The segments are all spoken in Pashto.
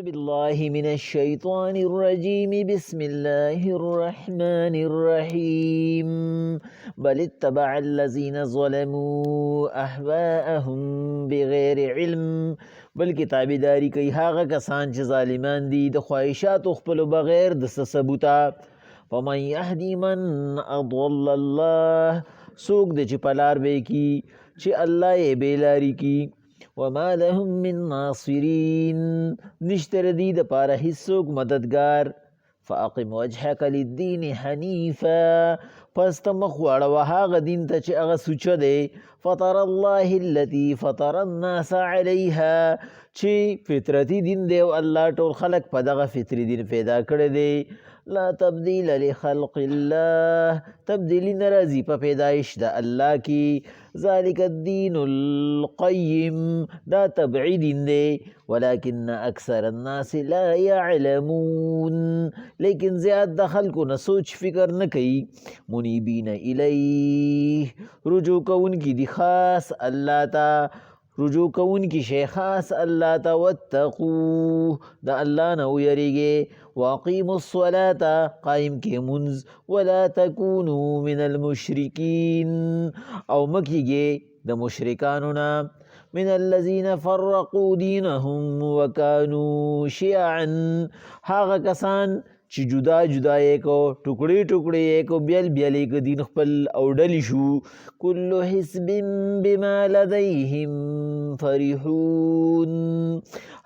بالله من الشيطان الرجيم بسم الله الرحمن الرحيم بل اتبع الذين ظلموا أهواءهم بغير علم بلکې تابعداري کوي هغه کسان چې ظالمان دي د خواهشاتو خپلو بغیر د څه ثبوته فمن يهدي من اضل الله څوک دی چې په لار به یې کي چې الله یې بېلاري کي وما لهم من ناصرین نشته د دې دپاره هیڅوک مددګار فاقم وجهک للدین حنیفا پس ته مخ واړوه هغه دین ته چې هغه سوچه دی فطر الله التي فطر الناس علیها چې فطرتي دین دی او الله ټول خلق په دغه فطري دین پیدا کړی دی لا تبدیل لخلق الله تبدیلی نرازی په پیدایش د الله کی ذالک الدین القیم دا تبعی دین دی ولكن اکثر الناس لا يعلمون لیکن زیاد د خلکو نه سوچ فکر نه کوي منیبین الیه رجوع کوونکي دي خاص الله ته رجوع کوونکي شی خاص الله ته واتقوه د الله نه ویریږئ واقیموا الصلاة قائم کې منز ولا تکونوا من المشرکین او مکیږئ د مشرکانو نه من الذين فرقوا دينهم وكانوا شيعا هغه کسان چې جدا جدا یې کو ټوکړي ټوکړي یې کو بیل بیل یې دین خپل او ډلې شو كل حزب بما لديهم فرحون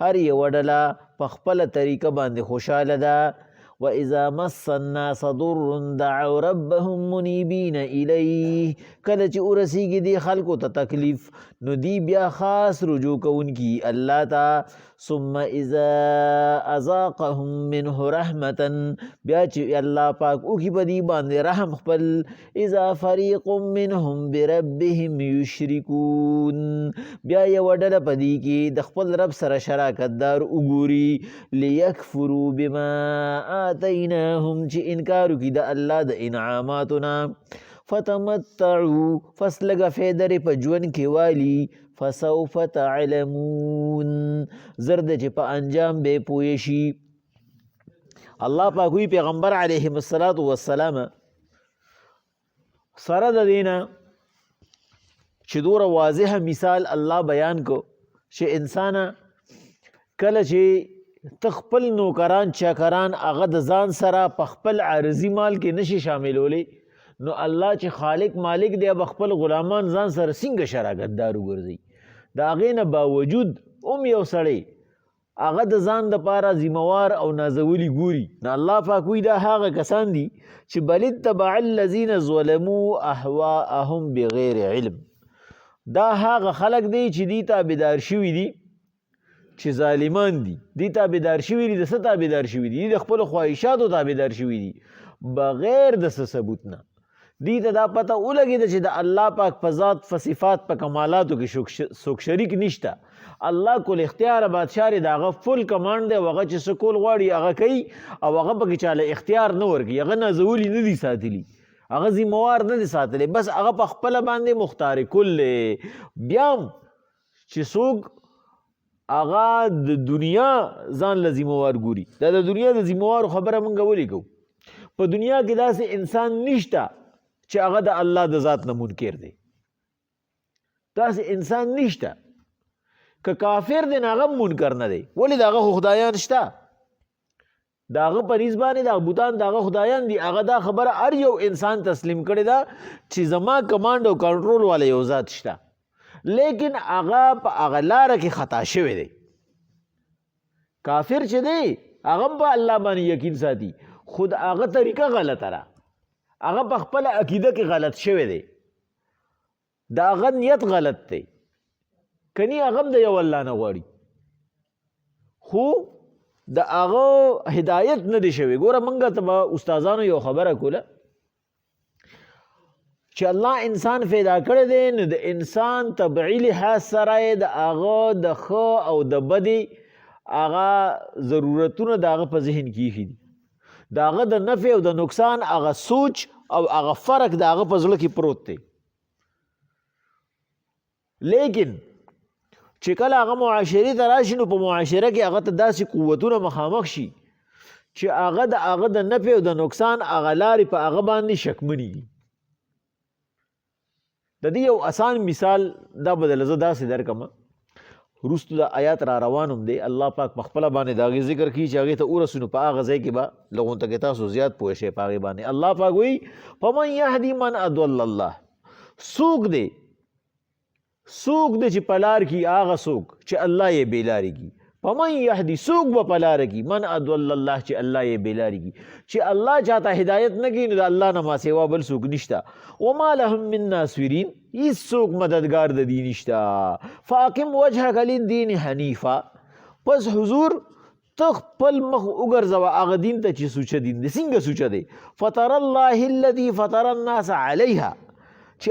هر یوه ډله په خپله طریقه باندې خوشحاله ده وإذا مس الناس ضر دعوا ربهم منيبين إليه کله چې ورسیږي دې خلکو ته تکلیف نو دی بیا خاص رجوع کوونکي الله ته ثم اذا اذاقهم منه رحمة بیا چې الله پاک وکړي په دې باندې رحم خپل اذا فريق منهم بربهم يشركون بیا یوه ډله په دې کې د خپل رب سره شراکت دار وګوري لیکفروا بما آتیناهم چې انکار وکړي د الله د انعاماتونه فتمتعوا پس لږه فیدرې په ژوند کې والي فسوف تعلمون زر ده چې په انجام به پوه شي الله پاک وی پیغمبر علیهم الصلاة والسلام سره د دینه چې دوره واضح مثال الله بیان کو چې انسان کله چې تخپل نوکران چاکران هغه د ځان سره په خپل عارضي مال کې نشي شاملولی نو الله چې خالق مالک دی به خپل غلامان ځان سره څنګه شراکتدار وګرځي د هغې نه باوجود یو سړی هغه د ځان دپاره ذموار او نازولی ګوري نو الله پاک وایي دا هغه کسان دي چې بل اتبع الذین ظلموا اهواءهم بغیر علم دا هغه خلق دی چې دی تابعدار شوي دي چې ظالمان دي دی تابعدار شوي دي د څه تابعدار شوي دي د خپلو خواهشاتو تابعدار شوي دي بغیر د څه ثبوت نه دی ته دا پته ولګېده چې د الله پاک په ذات په صفات په کمالاتو کې څوک شریک نشته الله کل اختیار بادشاه دی د هغه فل کمانډ دی او هغه چې څه کول غواړي هغه کوي او هغه پکې چاله اختیار نه ورکوي هغه نازولي نه دي ساتلي هغه ذموار نه دي ساتلی بس هغه په خپله باندې مختار کل بیا چې څوک هغه د دنیا ځان له ذموار ګوري دا د دنیا د ذموارو خبره موږ ولې کوو په دنیا کې داسې انسان نشته چې هغه د الله د ذات نه منکر دی داسې انسان نشته که کافر دی نه هغه منکر نه دی ولې د هغه خو خدایان شته د هغه په نیز باندې د بوتان د هغه خدایان دي هغه دا خبره هر یو انسان تسلیم کړې ده چې زما کمانډ او کنټرول والا یو ذات شته لیکن هغه په هغه لاره کې خطا شوی دی کافر چې دی هغه په الله باندې یقین ساتي خود هغه طریقه غلطه ده هغه په خپل عقیده کې غلط شوی دی د هغه نیت غلط دی کني هغه د یو الله نه غواړي خو د هغه هدایت نه دی شوی ګوره موږ ته به استادانو یو خبره کوله چې الله انسان پیدا کړی دی نو د انسان طبعي لحاظ سره یې د هغه د ښه او د بدې هغه ضرورتونه د هغه په ذهن کې ایښي دي د هغه د نفع او د نقصان هغه سوچ او هغه فرق د هغه په زړه کې پروت دی لیکن چې کله هغه معاشرې ته راشي نو په معاشره کې هغه ته داسې قوتونه مخامخ شي چې هغه د نفع او د نقصان هغه لارې په هغه باندې شکمني دي. د دې یو آسان مثال دا به دله زه داسې درکړم، وروستو د آیات را روان هم دی، الله پاک په خپله باندې د هغې ذکر کوي چې هغې ته ورسو نو په هغه ځای کې به لغونته کې تاسو زیات پوه شئ په هغې باندې. الله پاک وایي فمن یهدي من اضل الله، څوک دی چې په لار کې هغه څوک چې الله یې بېلارې کي. فمن یهدي څوک به په لاره کي من اضل الله چې الله یې بېلارې کي، چې الله چاته هدایت نه کوي نو د الله نه ما سوا بل څوک نشته. وما لهم من ناصرین، هیڅ څوک مددګار د دې نشته. فاقم وجهک للدین حنیفا، پس حضور ته خپل مخ وګرځوه هغه دین ته چې سوچه دین دی. څنګه سوچه دی؟ فطر الله الذي فطر الناس علیها، چې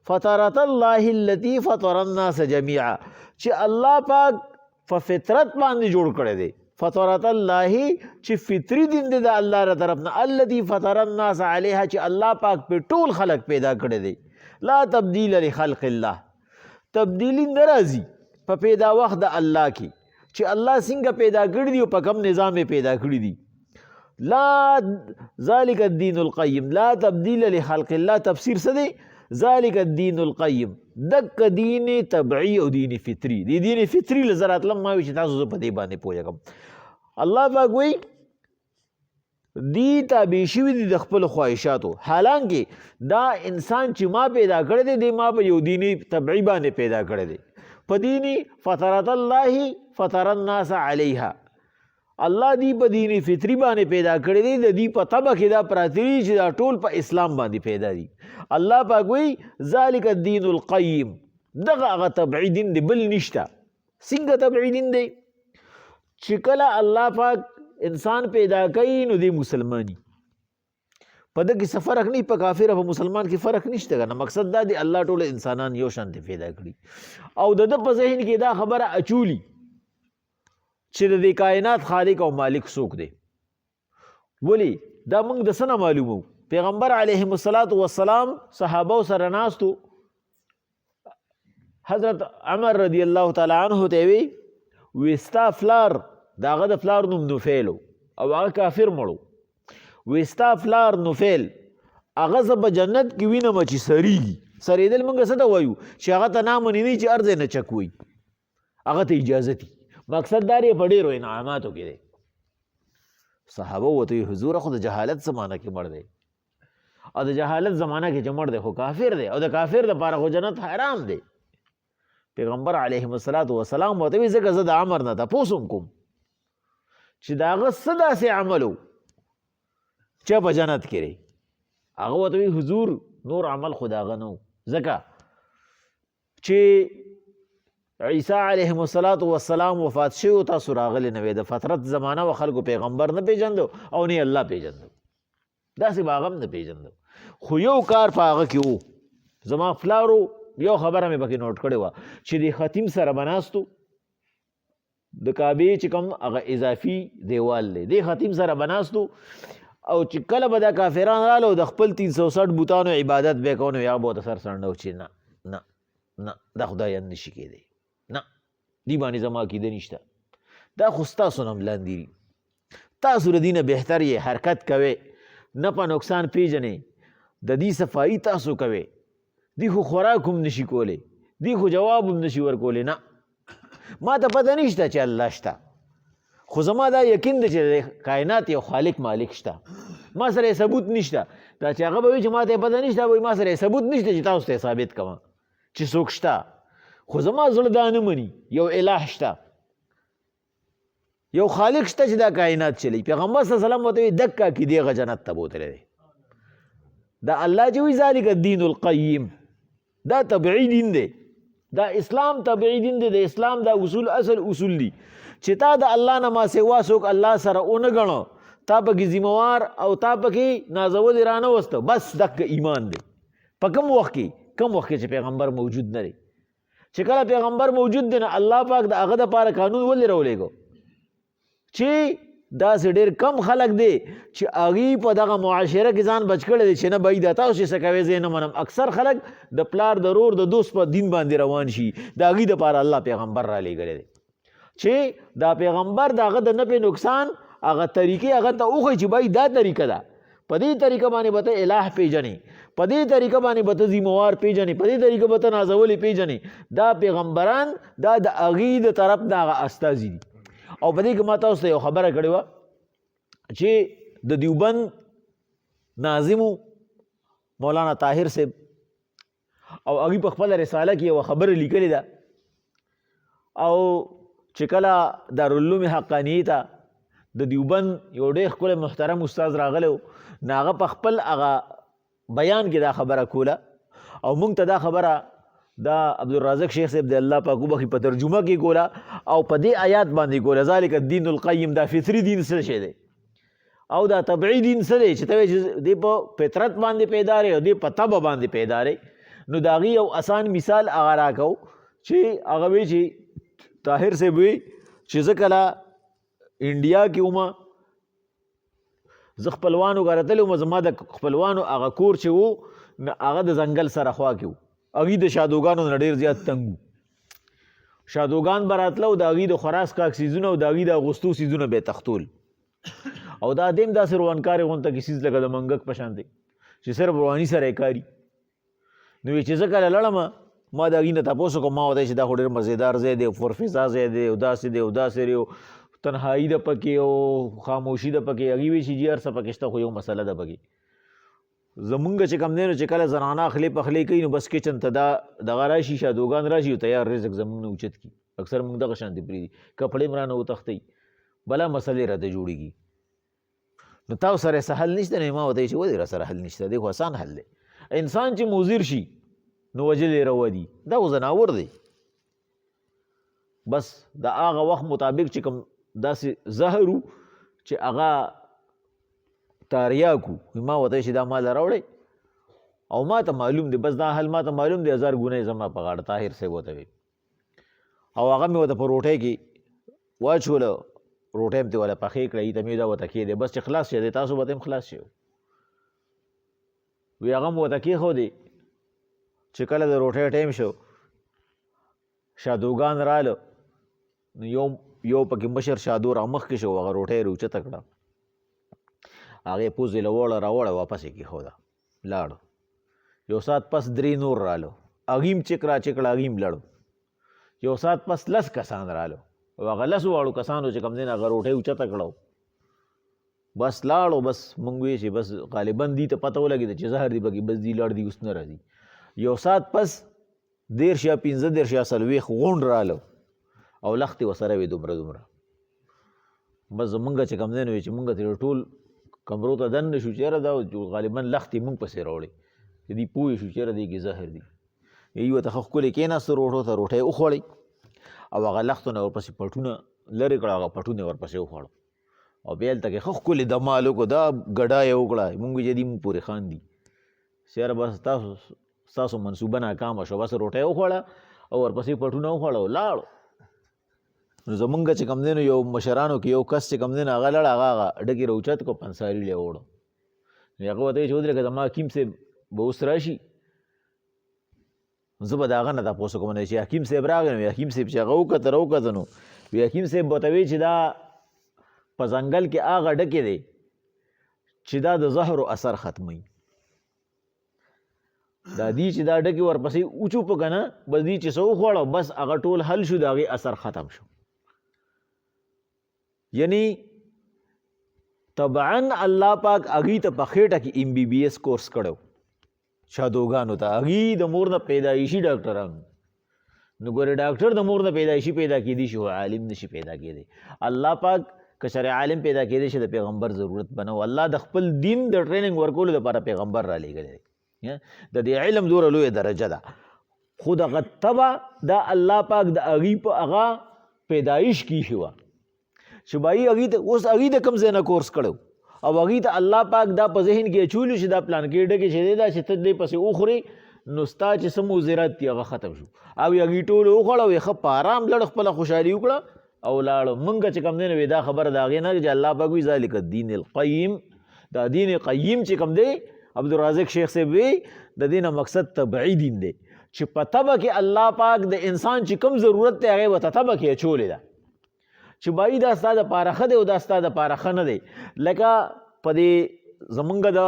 فطرت الله التي فطر الناس جميعا، چې الله پاک په فطرت باندې جوړ کړی دی. فطرت الله چې فطری دین دی د الله را طرف نه، الذي فطر الناس علیها چې الله پاک په ټول خلق پیدا کړی دی. لا تبدیل لخلق الله، تبدیلی نه راځي په پیدا وخت د الله کې چې الله څنګه پیدا کړي دي او په کوم نظام یې پیدا کړي دي. لا ذلك الدین القیم، لا تبدیل لخلق الله تفسیر څه دی؟ ذالک الدین القیم، دک دین طبعی او دین فطری. دی دین فطری لزرات لما وی چې تاسو زه په دې باندې پوهیږم. الله پاک وایي دی تابع شوي دي د خپلو خواهشاتو، حالانکه دا انسان چې ما پیدا کړی دی دی ما په یو دیني طبعی باندې پیدا کړی دی، په دیني فطرت الله فطر الناس علیها. الله دی په دیني فطری باندې پیدا کړی دی، د دې په طبع کې دا پراته دي چې دا ټول په اسلام باندې پیدا دي. الله پاک وایي ذالک الدین القیم، دغه هغه طبعی دین دی، بل نشته. څنګه طبعی دین دی؟ چې کله الله پاک انسان پیدا کوي نو دی مسلمانی، په ده کې څه فرق نه، په کافر او په مسلمان کې فرق نشته که نه. مقصد دا دی الله ټول انسانان یو شانتې پیدا کړي او د ده په ذهن کې دا خبره اچولي چې د دې کائنات خالق او مالک څوک دی. ولې دا موږ د څه نه معلومو؟ پیغمبر علیهم السلام صحابه سره ناستو، حضرت عمر رضی الله تعالی عنه ته وی ستا فلار، د هغه د فلار نوم نفیل او هغه کافر مړو، وی ستا فلار نفیل هغه زه په جنت کې وینم چې سریږي. سریدل موږ څه ته وایو؟ چې هغه ته نامنې نه چې هر ځای نه چک وي، هغه ته اجازه دي. مقصد دا دی په ډېرو انعاماتو کې دی. صحابه ورته حضور خو د جهالت زمانه کې مړ دی، او د جهالت زمانه کې چې مړ دی خو کافر دی، او د کافر دپاره خو جنت حرام دی. پیغمبر علیهم السلام ورته وایي ځکه زه د عمر نه تپوس هم کوم چې د هغه څه داسې عمل و چې په جنت کې دی. هغه ورته وایي حضور نور عمل خو د هغه نه و، ځکه چې عیسی علیهم السلام وفات شوی تاسو راغلی نه وی، د فترت زمانه و خلکو پیغمبر نه پیژندو او نه الله پیژندو، داسې به هغه هم نه پیژندو. خو یو کار په هغه کې و، زما فلارو یو خبره مې پکې نوټ کړې وه چې د ختیم سره به ناستو، د کعبې چې کوم هغه اضافي دیوال دی، د ختیم سره به ناستو او چې کله به دا کافران راله او د خپل 360 بوتانو عبادت به یې کوو نو یا به ورته سر څنډه و چې نه نه نه دا خدایان نشي کېدی، نه دې باندې زما عقیده نشته، دا خو ستاسو نه هم لاندې دي، تاسو د دې نه بهتر یې حرکت کوئ، نه په نقصان پیژنئ، د دې صفایي تاسو کوئ، دی خو خوراک هم نشي کولی، دی خو جواب هم نشي ورکولی. نه ما ته پته نشته چې الله شته، خو زما دا یقین دی چې کائنات یو خالق مالک شته، ما سره ثبوت نشته. دا چې هغه به وایي چې ما ته پته نشته، وایي ما سره ثبوت نشته چې تاسو ته ثابت کوم چې څوک شته، خو زما زړه دا نه مني یو الہ شته، یو خالق شته چې دا کائنات چلی. پیغمبر صلی الله علیه وسلم ورته وایي دک عقیدې هغه جنت ته بوتلی دی. دا الله چې وایي ذالک الدین القیم، دا طبعی دین دی، دا اسلام طبعی دین دی. د اسلام دا اصول اصل اصول دي چې تا د الله نه ما سوا څوک الله سره ونه ګڼو، تا پکې ذمہوار او تا پکې نازول رانه وسته، بس دک ایمان دی. په کوم وخت کې چې پیغمبر موجود نه دی، چې کله پیغمبر موجود دی نه الله پاک د هغه دپاره قانون ولې راولېږو چې داسې ډېر کم خلک دی چې هغوی په دغه معاشره کې ځان بچ کړی دی چې نه به دا تاسو چې څه کوئ زه یې نه منم. اکثر خلک د پلار د رور د دوست په دین باندې روان شي. د هغوی دپاره الله پیغمبر را لېږلی دی چې دا پیغمبر د هغه د نفع نقصان هغه طریقې هغه ته وښایي چې بای دا طریقه ده، په دې طریقه باندې به ته الٰه پیژنې، په دې طریقه باندې به ته ذموار پیژنې، په دې طریقه به ته نازولې پیژنې. دا پیغمبران دا د هغې د طرف نه هغه استازي دي. او په دې کې ما تاسو ته یو خبره کړې وه چې د دیوبند ناظم مولانا طاهر صاحب او هغوی په خپله رساله کې یوه خبره لیکلې ده او چې کله دارالعلوم حقانیې ته د دیوبند یو ډېر ښکلی محترم استاد راغلی و، نو هغه په خپل هغه بیان کې دا خبره کوله او موږ ته دا خبره دا عبدالرازق شیخ صاحب د الله پاک وبخي په ترجمه کې کوله او په دې آیات باندې کوله ذالک الدین القیم. دا فطري دین څه شی دی او دا طبعي دین څه دی چې ته وایې چې دی په فطرت باندې پیدا دی او دی په طبع باندې پیدا دی. نو د هغې یو اسان مثال هغه راکو چې هغه وایي چې طاهر صاحب وایي چې زه کله انډیا کې ومه زه خپلوانو غرتلی وم، زما د خپلوانو هغه کور چې و هغه د ځنګل سره خوا کې و، هغوی د شادوګانو نه ډېر زیات تنګ و. شادوګان به راتله او د هغوی د خوراک څښاک څیزونه او د هغوی د اغوستو څیزونه به یې تختول او دا دیم داسې روانکارې غونته کې څیز لکه د منګک په شان دی چې صرف رواني سره یې کاري. نو چې زه کله لړمه ما د هغوی نه تپوس وکړم، ما ورته چې دا خو ډېر مزېدار ځای دی او پرفضا ځای دی او داسې دی او داسې دی او تنهایی ده پکې او خاموشي ده پکې. هغوی وایي چې جي هر څه پکې شته خو یو مسله ده پکې زمونږ چې کوم دی نو چې کله زنانه خولې پخلی کوي نو بس کچن ته دا دغه راشي شادوګان راشي او تیار رزق زمونږ نه اوچت کي. اکثر موږ دغه شانتې پرېږدي، کپړې م رانه وتښتوي، بله مسلې راته جوړېږي. نو تاسو سره یې څه حل نشته؟ نو ما ورته وایي چې ولې را سره حل نشته؟ دی خو اسان حل دی. انسان چې مضر شي نو وجل یې رودي، دا خو ځناور دی. بس د هغه وخت مطابق چې کوم داسې زهر و چې هغه تاریاک و، ما ورته چې دا ماله راوړی او ما ته معلوم دی، بس دا حل ما ته معلوم دی، 1000 ګونه یې زما په غاړه طاهر صاحب ورته وی او هغه مې ورته په روټۍ کې واچوله، روټۍ مې ترې پخې کړه، ته مې دا ورته کېدی بس چې خلاص شي دی تاسو به ته هم خلاص شي. وی هغه مې ورته کېښودې چې کله د روټۍ ټایم شو شادوګان راله نو یو پکې مشر شادو را مخکې شو، هغه روټۍ یې راوچته کړه، هغې پوزې له وړه راوړه واپس یې کېښوده لاړو. یو ساعت پس 3 نور رالو، هغوی هم چک را چکړه، هغوی هم لړو. یو ساعت پس 10 کسان رالو او هغه 10 واړو کسانو چې کوم دی نه هغه روټۍ اوچته کړه بس لاړو. بس مونږ وایو چې بس غالبا دي ته پته ولګېده چې زهر دی پکې، بس دی لاړ دی اوس نه راځي. یو ساعت پس 13 یا 15 یا 40 غونډ رالو او لختې ورسره وې دومره دومره. بس زمونږ چې کوم دی نو چې مونږ ترې ټول کمرو ته دننه شو، چېرې دا غالبا لختې مونږ پسې راوړې چې دوی پوه شو چېرې دی کې زهر دی. یوې ورته ښه ښکلې کېناسته روټو ته، روټۍ وخوړئ او هغه لختو نه ورپسې پټونه لرې کړه، هغه پټونه یې ورپسې وخوړه او بیا هلته کې ښه ښکلې دمال وکړو، دا ګډا یې وکړه. مونږ وایي چې دې مونږ پورې خاندي چېرې بس ستاسو منصوبه ناکامه شوه، بس روټۍ وخوړه او ورپسې پټونه وخوړه او لاړو. نو زمونږ چې کوم دی نو یو مشرانو کې یو کس چې کوم دی نو هغه لړ، هغه ډکې راوچت کړو، پنساري له یې وړو. نو هغه ورته وایي چې ودرېږه زما حکیم صاحب به اوس راشي، زه به د هغه نه تپوس کوم چې حکیم صاحب راغی. نو حکیم صاحب چې هغه وکته نو وی حکیم صاحب ورته وایي چې دا په ځنګل کې هغه ډکې دی چې دا د زهرو اثر ختموي، دا دی چې دا ډکې ورپسې اوچوپه که نه بس دی چې څه وخوړه بس هغه ټول حل شو، د هغې اثر ختم شو. یعنی طبعا الله پاک هغوی ته په خېټه کې MBBS کورس کړی شادوګانو ته، هغوی د مور نه پیدایشي ډاکټرانو. نو ګورې ډاکټر د مور نه پیدایشي پیدا کېدی شي، عالم نشي پیدا کېدی. الله پاک که چېرې عالم پیدا کېدی شي د پیغمبر ضرورت به نه و. الله د خپل دین د ټریننګ ورکولو دپاره پیغمبر را لېږلی دی. د دې علم دومره لویه درجه ده، خو دغه طبع دا الله پاک د هغوی په هغه پیدایش کې ایښې وه چې بایي هغوی ته اوس هغوی د کوم ځای نه کورس کړی او هغوی ته الله پاک دا په ذهن کې اچولي چې دا پلان کې ډکې چې دی دا چې ته دې پسې وخورې نو ستا چې څه مضرات دي هغه ختم شو. او هغوی ټول وخوړه او یې ښه په ارام لړ خپله خوشحالي وکړه او لاړو. مونږ چې کوم دی نو دا خبره د هغې نه چې الله پاک وایي ذلک الدین القیم، دا دین قیم چې کوم دی عبدالرازق شیخ صاحب وی د دې نه مقصد طبعي دین دی چې په طبع کې الله پاک د انسان چې کوم ضرورت دی هغې ورته طبع کې اچولې ده چې بایي دا ستا دپاره ښه دی او دا ستا دپاره ښه نه دی. لکه په دې زمونږ د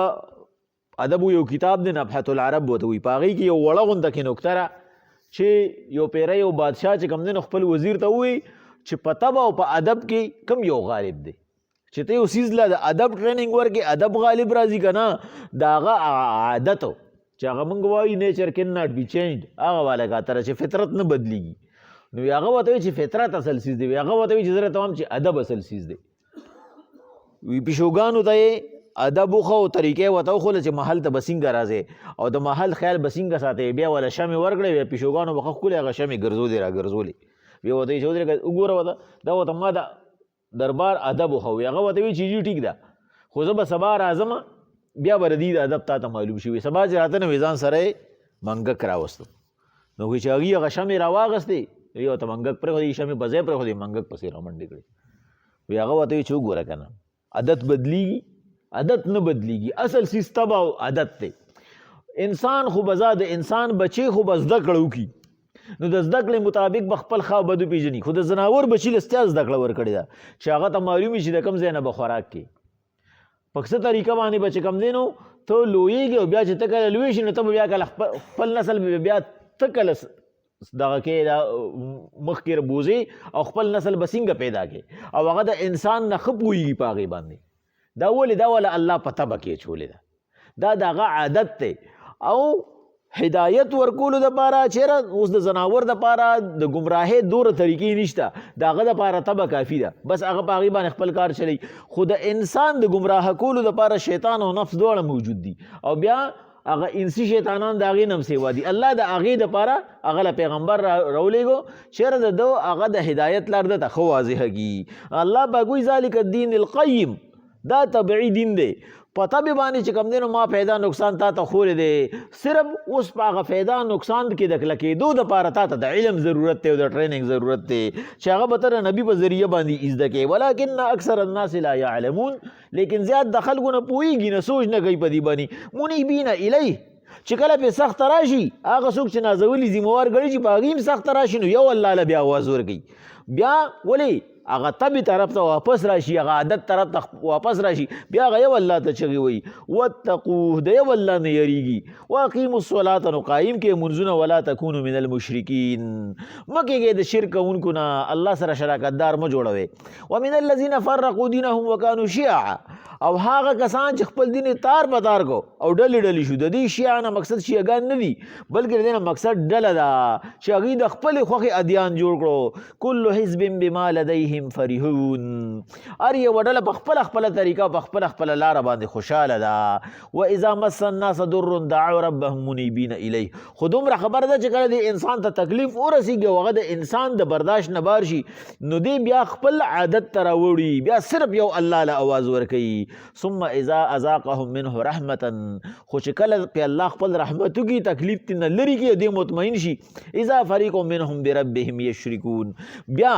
ادبو یو کتاب دی نبحة العرب ورته وایي، په هغې کې یو وړه غونده کې نکته ده چې یو پیری یو بادشاه چې کوم دی نو خپل وزیر ته ووایي چې په طبع او په ادب کې کم یو غالب دی، چې ته یو څیز له د ادب ټریننګ ورکې ادب غالب راځي که نه د هغه عادت چې هغه موږ وایي نیچر کین ناټ بي چینجډ، هغه والا کاتره چې فطرت نه بدلیږي. نو هغه ورته وایي چې فطرت اصل څیز دی، هغه ورته وایي چې زه ته وایم چې ادب اصل څیز دی. وی پیشوګانو ته یې ادب وښه او طریقې ورته وښوله چې محل ته به څنګه راځې او د محل خیال به څنګه ساتې. بیا والا شمې ورکړې، بیا پیشوګانو به ښه ښکلې هغه شمې ګرځولې را ګرځولې. بیا ورته وایي چې ودرېږه وګوره ورته دا ورته ما د دربار ادب وښوي. هغه ورته وایي چې جي ټیک ده خو زه به سبا راځم بیا به د دې د ادب تا ته معلوم شي. سبا چې راته نو ځان سره یې منګک راوستو. نو وایي چې هغې هغه شمې راواغستې، یې ورته منګک پرېښودې، شمې په ځای پرېښودې، منګک پسې رامنډې کړې. وایي هغه ورته وایي چې وګوره که نه عادت بدلیږي، عادت نه بدلیږي، اصل څیز طبع او عادت دی. انسان خو به د انسان بچی خو به زده کړه وکړي نو د زده کړې مطابق به خپل ښه او بد وپېژني. خو د ځناور بچي له ستیا زده کړه ورکړې ده چې هغه ته معلوم وي چې د کوم ځای نه به خوراک کوي، په څه طریقه باندې به چې کوم دی نو ته لویږي او بیا چې ته کله لوی شي نو ته به بیا کله خپل نسل به بیا ته کله دغه کې دا مخکې بوځې او خپل نسل به څنګه پیدا کړې او هغه د انسان نه ښه پوهېږي په هغې باندې. دا ولې دا وله الله په طبع کې اچولې ده، دا د هغه عادت دی. او هدایت ورکولو دپاره چېرې اوس د ځناور دپاره د ګمراهۍ دوره طریقې نشته، د هغه دپاره طبع کافي ده، بس هغه په هغې باندې خپل کار چلی. خو د انسان د ګمراه کولو دپاره شیطان او نفس دواړه موجود دي او بیا هغه انسي شیطانان د هغې نه هم سیوا دي. الله د هغې دپاره هغه له پیغمبر راولېږو چېرې د ده هغه د هدایت لار ده ته ښه واضحه کړي. الله پاک وایي ذلک الدین القیم، دا طبعي دین دی. په طبع باندې چې کوم دی نو ما پیدا نقصان تا ته ښولی دی، صرف اوس په هغه پیدا نقصان کې د کلکېدو دپاره تا ته د علم ضرورت دی او د ټریننګ ضرورت دی چې هغه به ته د نبي په ذریعه باندې زده کوې. ولکن اکثر الناس لا یعلمون، لیکن زیات د خلکو نه پوهېږي نه سوچ نه کوي په دې باندې. منیبین الیه، چې کله پې سخته راشي هغه څوک چې نازولي ذموار ګڼي چې په هغې هم سخته راشي نو یو الله له بیا آواز ورکوي. بیا ولې هغه طبع طرف ته واپس راشي، هغه عادت طرف ته واپس راشي، بیا هغه یو الله ته چغې وایي واتقوه، د یو الله نه یریږي. واقیموا الصلاة، نو قایم کې منځونه، ولا تکونوا من المشرکین، مه کېږئ د شرک کوونکو نه، الله سره شراکتدار مه جوړوئ. ومن الذین فرقوا دینهم وکانوا شیعا، او هغه کسان چې خپل دین تار په تار کو او ډلې ډلې شو. د دې شیعه نه مقصد شیعهګان نه دي بلکې د دې نه مقصد ډله ده چې هغوی د خپلې خوښې ادیان جوړ کړو. کل حزب بما لدیهم فرحون، هر یوه ډله په خپله خپله طریقه په خپله خپله لاره باندې خوشحاله ده. واذا مس الناس ضر دعوا ربهم منیبین الیه، خو دومره خبره ده چې کله د انسان ته تکلیف ورسېږي او هغه د انسان د برداشت نه بار شي نو دی بیا خپل عادت ته راوړي، بیا صرف یو الله له آواز ورکوي. ثم اذا اذاقهم منه رحمتا، خو چې کله پې الله خپل رحمت وکړي تکلیف ترې نه لرې کړي دی مطمئن شي. اذا فریق منهم بربهم یشرکون، بیا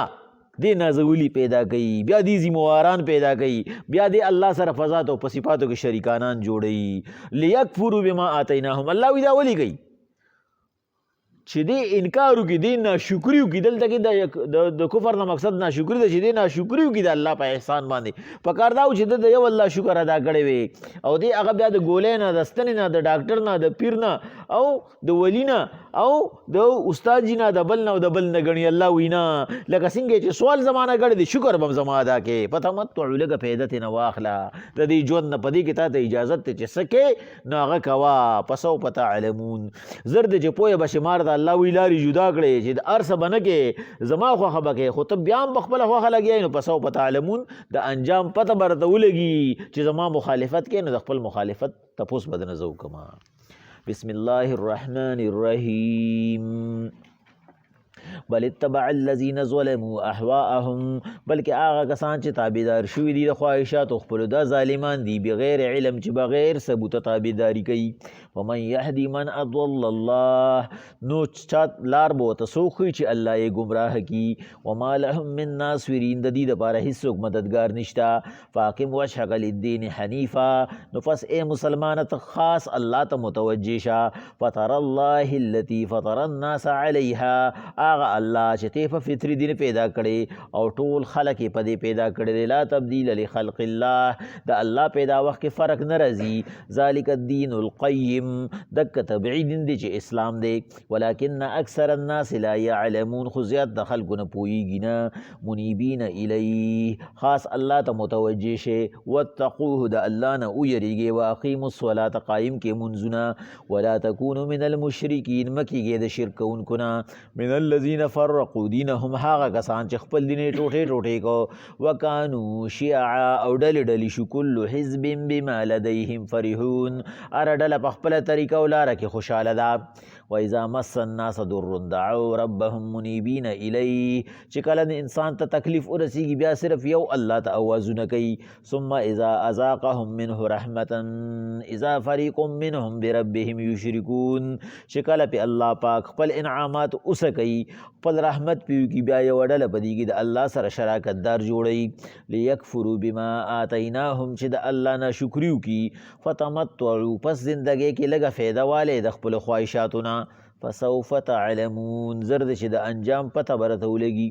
دی نازولی پیدا کوي، بیا دی ذمواران پیدا کوي، بیا دی الله سره په ذات او په صفاتو کې شریکانان جوړوي. لیکفروا بما آتیناهم، الله وی دا ولي کوي چې دی انکار وکړي، دی ناشکري وکړي. دلته کې د کفر نه مقصد ناشکري ده چې دی ناشکري وکړي د الله په احسان باندې. پکار دا و چې د یو الله شکر ادا کړی وي او دی هغه بیا د ګولۍ نه، د ستنې نه، د ډاکټر نه، د پیر نه او د ولی نه او د استاد جي نه، د بل نه او د بل نه ګڼي. الله وي نه، لکه څنګه چې سوال زمانه ګړی دی شکر به هم زما ادا کې. په تمتع لږه پیدا ترې نه واخله د دې ژوند نه، په دې کې تا ته اجازت دی چې څه کې نو هغه کوه. فسوف تعلمون، زر دی چې پوهه به شمار د الله وی لارې جدا کړې چې د هر څه به نه کې زما خوښه به کې، خو ته بیا هم په خپله خوښه لګیایې نو فسوف تعلمون، د انجام پته به راته ولګي چې زما مخالفت کې نو د خپل مخالفت تپوس به درنه زه وکړم. بسم الله الرحمن الرحیم. بل اتبع الذین ظلموا اهواءهم بلکې هغه کسان چې تابعدار شوي دي د خواهشاتو خپلو دا ظالمان دي بغیر علم چې بغیر ثبوته تابعداري کوي ومن یهدي من اضل الله نو چا لار به ورته څوک ښیي چې الله یې ګمراه کي وما لهم من ناصرین د دې دپاره هېڅوک مددګار نشته فاقم وجهک للدین حنیفا نو پس ای مسلمانه ته خاص الله ته متوجه شه فطر الله التي فطر الناس علیها هغه الله چې ته په فطري دین پیدا کړی او ټول خلک یې په دې پیدا کړی لا تبدیل لخلق الله د الله پیدا وخت کې فرق نه راځي ذلک الدین القیم دک طبیعي دین دی چې اسلام دی ولکن اکثر الناس لا یعلمون خو زیات د خلکو نه پوهیږي نه منیبین الیه خاص الله ته متوجه شئ واتقوه د الله نه ویریږئ واقیموا الصلاة قایم کې منځونه ولا تکونوا من المشرکین مه کیږئ د شرک کوونکو نه من الذین فرقوا دینهم هغه کسان چې خپل دین ټوټې ټوټې کو وکانو شیعا او ډلې ډلې شو کل حزب بما لدیهم فرحون هره ډله په خپله طریقه او لاره کې خوشحاله ده واذا مس الناس ضر دعوا ربهم منیبین الیه چې کله د انسان ته تکلیف ورسیږي بیا صرف یو الله ته اوازونه کوي ثم اذا اذاقهم منه رحمة اذا فریق منهم بربهم یشرکون چې کله پې الله پاک خپل انعامات اوسه کوي خپل رحمت پیو کی بیا یو ډله په دې کې د الله سره شراکت دار جوړوي لیکفروا بما آتیناهم چې د الله نه شکر وکړي فتمتعوا پس زندګۍ کې لږه فایده والی د خپلو خواهشاتو نه فسوف تعلمون زر چې د انجام پته به راته ولګي